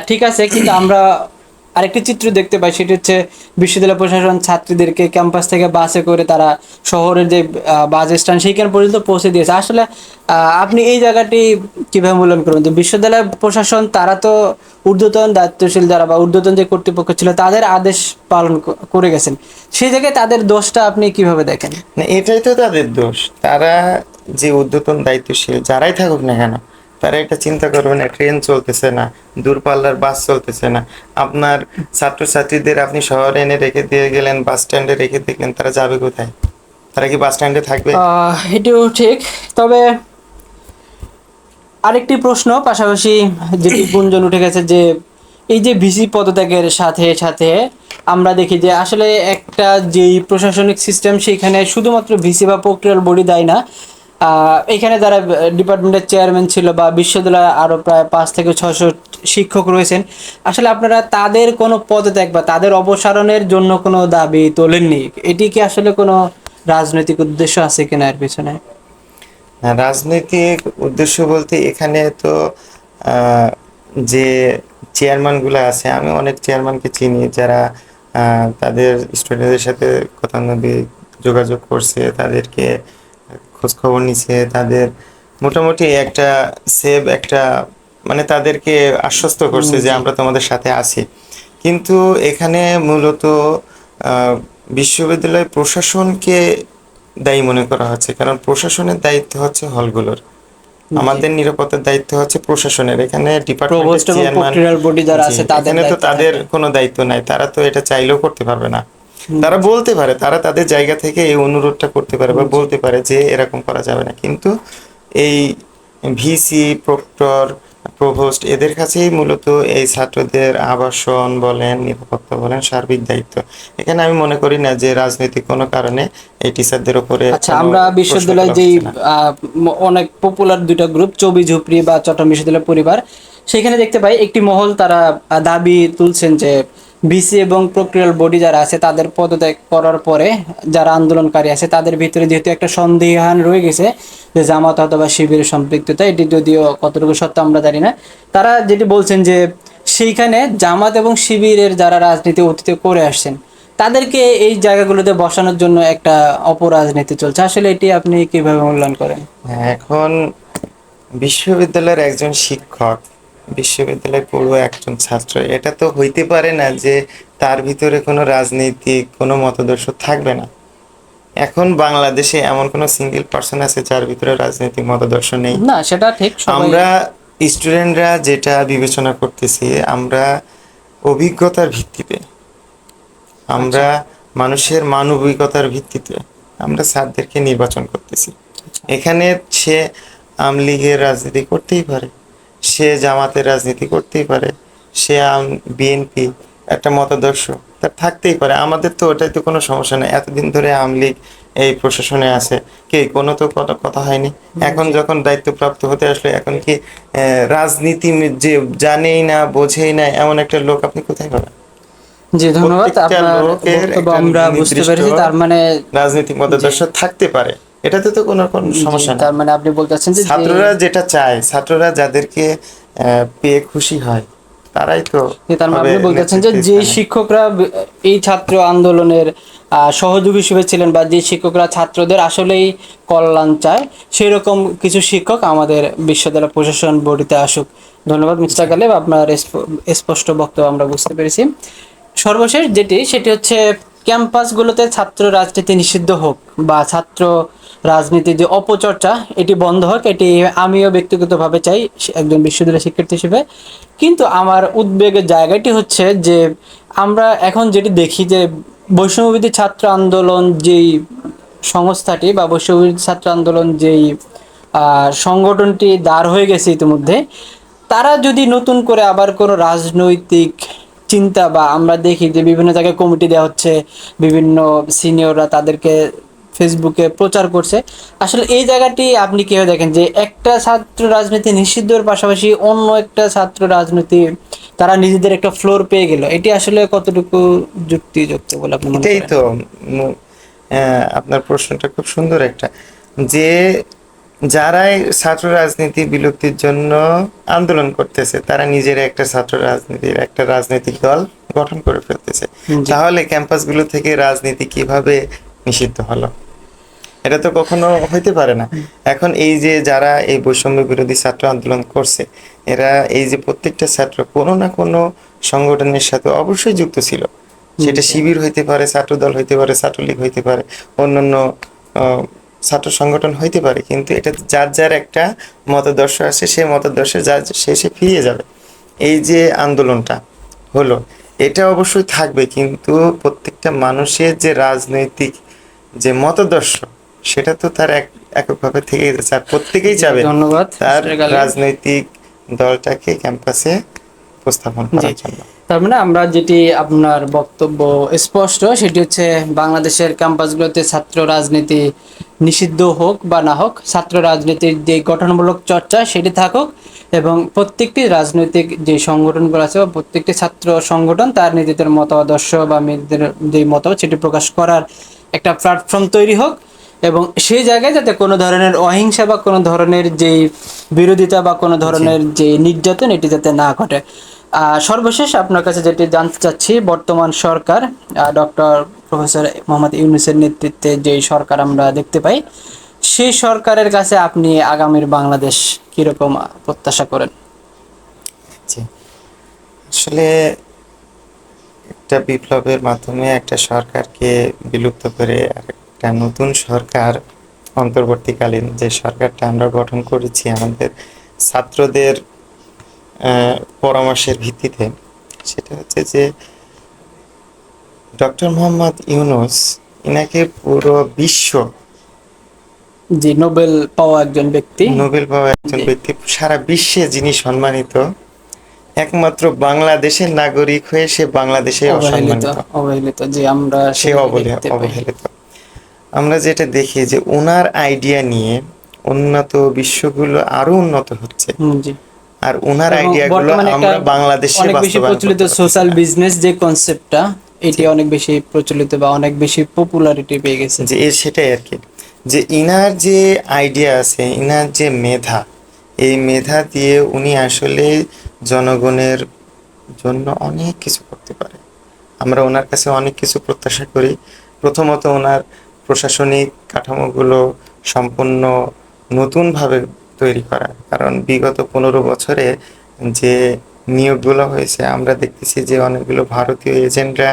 ঠিক আছে, কিন্তু আমরা আরেকটি চিত্র দেখতে পাই, সেটি হচ্ছে বিশ্ববিদ্যালয় প্রশাসন ছাত্রীদেরকে ক্যাম্পাস থেকে বাসে করে তারা শহরের যে বাস স্ট্যান্ড সেইখান পর্যন্ত পৌঁছে দিয়েছে। আসলে আপনি এই জায়গাটি কিভাবে মূল্যায়ন করবেন যে বিশ্ববিদ্যালয় প্রশাসন তারা তো ঊর্ধ্বতন দায়িত্বশীল যারা বা ঊর্ধ্বতন যে কর্তৃপক্ষ ছিল তাদের আদেশ পালন করে গেছেন, সেই জায়গায় তাদের দোষটা আপনি কিভাবে দেখেন? না, এটাই তো তাদের দোষ। তারা যে ঊর্ধ্বতন দায়িত্বশীল যারাই থাকুক না কেন, তারা একটা চিন্তা করবে না, ট্রেন চলতেছে না, দূরপাল্লার বাস চলতেছে না, আপনার ছাত্রছাত্রীদের আপনি শহরে এনে রেখে দিয়ে গেলেন, বাস স্ট্যান্ডে রেখে দেখলেন, তারা যাবে কোথায়? তারা কি বাস স্ট্যান্ডে থাকবে? এটিও ঠিক। তবে আরেকটি প্রশ্ন পাশাপাশি যেটি গুঞ্জন উঠে গেছে যে এই যে ভিসি পদত্যাগের সাথে সাথে আমরা দেখি যে আসলে একটা যেই প্রশাসনিক সিস্টেম সেখানে শুধুমাত্র ভিসি বা প্রক্রিয়াল বডি দেয় না, এখানে যারা ডিপার্টমেন্টের চেয়ারম্যান ছিল বা বিশ্ববিদ্যালয়ে আরও প্রায় 500 থেকে 600 শিক্ষক রয়েছেন, আসলে আপনারা তাদের কোনো পদত্যাগ বা তাদের অপসারণের জন্য কোনো দাবি তোলেননি? এটি কি আসলে কোনো রাজনৈতিক উদ্দেশ্য আছে কিনা এর পিছনে? হ্যাঁ, রাজনৈতিক উদ্দেশ্য বলতে এখানে তো আহ, যে চেয়ারম্যানগুলো আছে, আমি অনেক চেয়ারম্যানকে চিনি যারা তাদের স্টুডেন্টদের সাথে গতানুগতিক যোগাযোগ করছে, তাদেরকে খোঁজ খবর নিছে, তাদের মোটামুটি একটা সেভ একটা, মানে তাদেরকে আশ্বস্ত করছে যে জি। আমরা তোমাদের সাথে আছি। কিন্তু এখানে মূলত বিশ্ববিদ্যালয় প্রশাসনকে দায়ী মনে করা হচ্ছে, কারণ প্রশাসনের দায়িত্ব হচ্ছে হলগুলোর, আমাদের নিরাপত্তার দায়িত্ব হচ্ছে প্রশাসনের। এখানে ডিপার্টমেন্টের প্রভোস্ট এবং চেয়ারম্যান, প্রক্টরিয়াল বডি যারা জি, আছে তাদের এখানে তো দায়িত্ব তাদের থাকে। কোনো দায়িত্ব নাই, তারা তো এটা চাইলেও করতে পারবে না। তারা বলতে পারে, তারা তাদের জায়গা থেকে এই অনুরোধটা করতে পারে বা বলতে পারে যে এরকম করা যাবে না, কিন্তু এই ভিসি, প্রক্টর, প্রভোস্ট এদের কাছেই মূলত এই ছাত্রদের আবাসন বলেন, নিরাপত্তা বলেন, সার্বিক দায়িত্ব। এখানে আমি মনে করি না যে রাজনৈতিক কোনো কারণে এই টিচারদের উপরে আচ্ছা, কোনো আমরা প্রশ্ন বিশ্ববিদ্যালয়ে করা যেই হচ্ছে না। অনেক পপুলার দুইটা গ্রুপ চবি ঝুপড়ি বা চট্টগ্রাম বিশ্ববিদ্যালয় পরিবার, সেখানে দেখতে পাই একটি মহল তারা দাবি তুলছেন যে ভিসি এবং প্রক্রিয়াল বডি যারা আছে তাদের পদত্যাগ করার পরে যারা আন্দোলনকারী আছে তাদের ভিতরে যেহেতু একটা সন্দেহান রয়ে গেছে যে জামাত অথবা শিবিরের সম্পৃক্ততা, এটি যদিও কতটুকু সত্য আমরা জানি না, তারা যেটি বলছেন যে সেইখানে জামাত এবং শিবিরের যারা রাজনীতি অতীতে করে আসছেন তাদেরকে এই জায়গাগুলোতে বসানোর জন্য একটা অপরাজনীতি চলছে। আসলে এটি আপনি কিভাবে মূল্যায়ন করেন? হ্যাঁ, এখন বিশ্ববিদ্যালয়ের একজন শিক্ষক, বিশ্ববিদ্যালয় পড়ুয়া একজন ছাত্র, এটা তো হইতে পারে না যে তার ভিতরে কোনো রাজনৈতিক কোনো মতাদর্শ থাকবে না। এখন বাংলাদেশে এমন কোনো সিঙ্গেল পার্সন আছে যার ভিতরে রাজনৈতিক মতাদর্শ নেই? না, সেটা ঠিক। সবাই আমরা স্টুডেন্টরা যেটা বিবেচনা করতেছি, আমরা অভিজ্ঞতার ভিত্তিতে, আমরা মানুষের মানবিকতার ভিত্তিতে আমরা স্যারদেরকে নির্বাচন করতেছি। এখানে সে আমলীগের রাজনীতি করতেই পারে, সে জামাতের রাজনীতি করতেই পারে, সে বিএনপি একটা মতাদর্শ তার থাকতেই পারে। আমাদের তো ওটাই তো কোনো সমস্যা নেই। এতদিন ধরে আমলীগ এই প্রশাসনে আছে, কে কোনো তো কথা হয়নি। এখন যখন দায়িত্বপ্রাপ্ত হতে আসলে এখন কি রাজনীতি যে জানেই না বোঝেই না এমন একটা লোক আপনি কোথায় পাবেন? জি, ধন্যবাদ। প্রত্যেকটা আপনার লোকের বক্তব্য একটা আমরা বুঝতে নির্দিষ্ট পেরেছি। তার মানে রাজনৈতিক মতাদর্শ থাকতে পারে, এটাতে তো কোনো সমস্যা নেই। তার মানে আপনি বলতে চাচ্ছেন যে ছাত্ররা যেটা চায়, ছাত্ররা যাদেরকে পেয়ে খুশি হয়, তারাই তো তার মানে হবে আপনি বলতে চাচ্ছেন যে নেতৃত্ব যে স্থানে। শিক্ষকরা এই ছাত্র আন্দোলনের সহযোগী হিসেবে ছিলেন বা যে শিক্ষকরা ছাত্রদের আসলেই কল্যাণ চায়, সেরকম কিছু শিক্ষক আমাদের বিশ্ববিদ্যালয় প্রশাসন বডিতে আসুক। ধন্যবাদ মিস্টার গালেব, আপনার স্পষ্ট বক্তব্য আমরা বুঝতে পেরেছি। সর্বশেষ সেটি হচ্ছে ক্যাম্পাসগুলোতে ছাত্র রাজনীতি নিষিদ্ধ হোক বা ছাত্র রাজনীতির যে অপচর্চা এটি বন্ধ হোক, এটি আমিও ব্যক্তিগতভাবে চাই একজন বিশ্ববিদ্যালয় শিক্ষার্থী হিসেবে। কিন্তু আমার উদ্বেগের জায়গাটি হচ্ছে যে আমরা এখন যেটি দেখি যে বৈষম্যবিরোধী ছাত্র আন্দোলন যেই সংস্থাটি বা বৈষম্যবিরোধী ছাত্র আন্দোলন যেই সংগঠনটি দাঁড় হয়ে গেছে ইতিমধ্যে, তারা যদি নতুন করে আবার কোনো রাজনৈতিক চিন্তা, বা আমরা দেখি যে বিভিন্ন জায়গায় কমিটি দেওয়া হচ্ছে, বিভিন্ন সিনিয়ররা তাদেরকে ফেসবুকে প্রচার করছে, আসলে এই জায়গাটি আপনি কিভাবে দেখেন যে একটা ছাত্র রাজনীতি নিষিদ্ধের পাশাপাশি অন্য একটা ছাত্র রাজনীতি তারা নিজেদের একটা ফ্লোর পেয়ে গেল, এটি আসলে কতটুকু যুক্তিযুক্ত বলে আপনি মনে এটাই করেন? তো আপনার প্রশ্নটা খুব সুন্দর একটা, যে যারাই ছাত্র রাজনীতি বিলুপ্তির জন্য আন্দোলন করতেছে তারা নিজেরা একটা ছাত্র রাজনীতির একটা রাজনৈতিক দল গঠন করে ফেলতেছে। জি। তাহলে ক্যাম্পাসগুলো থেকে রাজনীতি কিভাবে নিষিদ্ধ হলো? এটা তো কখনো হইতে পারে না। এখন এই যে যারা এই বৈষম্য বিরোধী ছাত্র আন্দোলন করছে, এরা এই যে প্রত্যেকটা ছাত্র কোনো না কোনো সংগঠনের সাথে অবশ্যই যুক্ত ছিল। সেটা শিবির হইতে পারে, ছাত্রদল হইতে পারে, ছাত্রলীগ হইতে পারে, অন্যান্য ছাত্র সংগঠন হইতে পারে, কিন্তু এটা যার যার একটা মতাদর্শ আছে, সেই মতাদর্শে যার সে ফিরিয়ে যাবে। এই যে আন্দোলনটা হলো, এটা অবশ্যই থাকবে, কিন্তু প্রত্যেকটা মানুষের যে রাজনৈতিক যে মতাদর্শ, সেটা তো তার এককভাবে থেকে যাচ্ছে, আর প্রত্যেকেই চাবে ধন্যবাদ তার মিস্টার গালিব। রাজনৈতিক দলটাকে ক্যাম্পাসে উপস্থাপন জি, করার জন্য। তার মানে আমরা যেটি আপনার বক্তব্য স্পষ্ট, সেটি হচ্ছে বাংলাদেশের ক্যাম্পাসগুলোতে ছাত্র রাজনীতি নিষিদ্ধ হোক বা না হোক, ছাত্র রাজনীতির যে গঠনমূলক চর্চা সেটি থাকুক, এবং প্রত্যেকটি রাজনৈতিক যে সংগঠনগুলো আছে বা প্রত্যেকটি ছাত্র সংগঠন তার নিজেদের মতাদর্শ বা নিজেদের যে মতামত সেটি প্রকাশ করার একটা প্ল্যাটফর্ম তৈরি হোক, এবং সেই জায়গায় যাতে কোনো ধরনের অহিংসা বা কোনো ধরনের যেই বিরোধিতা বা কোনো ধরনের যে নির্যাতন এটি যাতে না ঘটে। সর্বশেষ আপনার কাছে যেটি জানতে চাচ্ছি, বর্তমান সরকার ডক্টর প্রফেসর মোহাম্মদ ইউনূসের নেতৃত্বে যেই সরকার আমরা দেখতে পাই, সেই সরকারের কাছে আপনি আগামীর বাংলাদেশ কিরকম প্রত্যাশা করেন? জি, আসলে একটা বিপ্লবের মাধ্যমে একটা সরকারকে বিলুপ্ত করে আর একটা নতুন সরকার, অন্তর্বর্তীকালীন যে সরকারটা আমরা গঠন করেছি আমাদের ছাত্রদের পরামর্শের ভিত্তিতে, সেটা হচ্ছে যে ডক্টর মোহাম্মদ ইউনূস, ইনাকে পুরো বিশ্ব, জি, নোবেল পাওয়া একজন ব্যক্তি। নোবেল পাওয়া একজন জি। ব্যক্তি, সারা বিশ্বে যিনি সম্মানিত, একমাত্র বাংলাদেশের নাগরিক হয়ে সে বাংলাদেশে অবহেলিত, অসম্মানিত, অবহেলিত, জি, আমরা সে সেটাই দেখতে পাই। অবহেলিত। আমরা যেটা দেখি যে ওনার আইডিয়া নিয়ে উন্নত বিশ্বগুলো আরো উন্নত হচ্ছে, জি, আর ওনার এবং আইডিয়াগুলো বর্তমানে একটা আমরা বাংলাদেশে অনেক বেশি বাস্তবায়ন প্রচলিত করতে পারতেছি সোশ্যাল না। বিজনেস যে কনসেপ্টটা, এটি অনেক বেশি প্রচলিত বা অনেক বেশি পপুলারিটি পেয়ে গেছে। যে সেটাই আর কি, যে ইনার যে আইডিয়া আছে, ইনার যে মেধা, এই মেধা দিয়ে উনি আসলে জনগণের জন্য অনেক কিছু করতে পারে। আমরা ওনার কাছে অনেক কিছু প্রত্যাশা করি। প্রথমত ওনার প্রশাসনিক কাঠামোগুলো সম্পূর্ণ নতুনভাবে তৈরি করা, কারণ বিগত 15 বছরে যে নিয়োগগুলো হয়েছে আমরা দেখতেছি যে অনেকগুলো ভারতীয় এজেন্টরা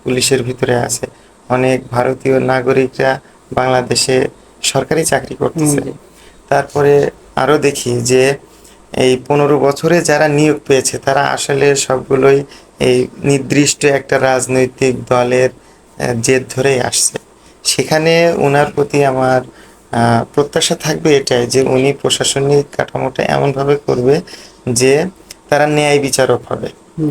পুলিশের ভিতরে আছে, অনেক ভারতীয় নাগরিকরা বাংলাদেশে সরকারি চাকরি করতেছে। জি, তারপরে আরও দেখি যে এই 15 বছরে যারা নিয়োগ পেয়েছে তারা আসলে সবগুলোই এই নির্দিষ্ট একটা রাজনৈতিক দলের জেদ ধরেই আসছে। সেখানে ওনার প্রতি আমার প্রত্যাশা থাকবে এটাই, যে উনি প্রশাসনিক কাঠামোটা এমনভাবে করবে যে তারা ন্যায় বিচারক হবে,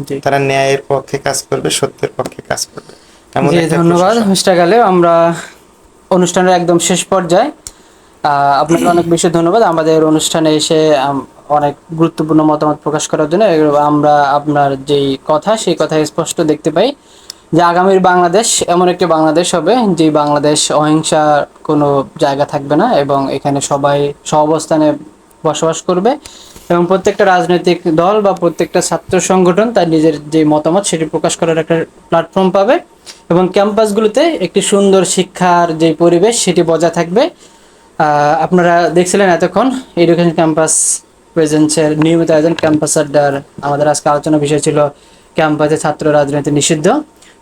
জি। তারা ন্যায়ের পক্ষে কাজ করবে, সত্যের পক্ষে কাজ করবে, এমন জি, একটা ধন্যবাদ প্রশাসন। মিস্টার গালে। আমরা অনুষ্ঠানের একদম শেষ পর্যায়ে, আপনাকে অনেক বেশি ধন্যবাদ আমাদের অনুষ্ঠানে এসে অনেক গুরুত্বপূর্ণ মতামত প্রকাশ করার জন্য। আমরা আপনার যেই কথা সেই কথা স্পষ্ট দেখতে পাই যে আগামীর বাংলাদেশ এমন একটি বাংলাদেশ হবে যে বাংলাদেশ অহিংসার কোনো জায়গা থাকবে না, এবং এখানে সবাই সহাবস্থানে বসবাস করবে, এবং প্রত্যেকটা রাজনৈতিক দল বা প্রত্যেকটা ছাত্র সংগঠন তার নিজের যে মতামত সেটি প্রকাশ করার একটা প্ল্যাটফর্ম পাবে, এবং ক্যাম্পাসগুলোতে একটি সুন্দর শিক্ষার যে পরিবেশ সেটি বজায় থাকবে। আপনারা দেখছিলেন এতক্ষণ এডুকেশন ক্যাম্পাস প্রেজেন্সের নিয়মিত আয়োজন ক্যাম্পাস আড্ডার। আমাদের আজকে আলোচনার বিষয় ছিল ক্যাম্পাসে ছাত্র রাজনীতি নিষিদ্ধ।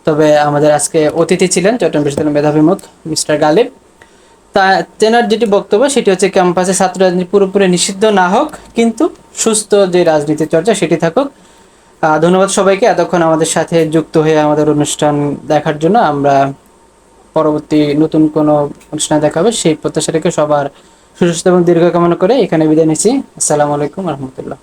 তবে আমাদের আজকে অতিথি ছিলেন চট্টগ্রাম বিশ্ববিদ্যালয়ের মেধাবী মুখ মিস্টার গালিব। তা তেনার যেটি বক্তব্য সেটি হচ্ছে ক্যাম্পাসে ছাত্র রাজনীতি পুরোপুরি নিষিদ্ধ না হোক, কিন্তু সুস্থ যে রাজনীতি চর্চা সেটি থাকুক। ধন্যবাদ সবাইকে এতক্ষণ আমাদের সাথে যুক্ত হয়ে আমাদের অনুষ্ঠান দেখার জন্য। আমরা পরবর্তী নতুন কোনো অনুষ্ঠানে দেখা হবে সেই প্রত্যাশা রেখে সবার সুস্বাস্থ্য এবং দীর্ঘ কামনা করে এখানে বিদায় নিচ্ছি। আসসালামু আলাইকুম রহমতুল্লাহ।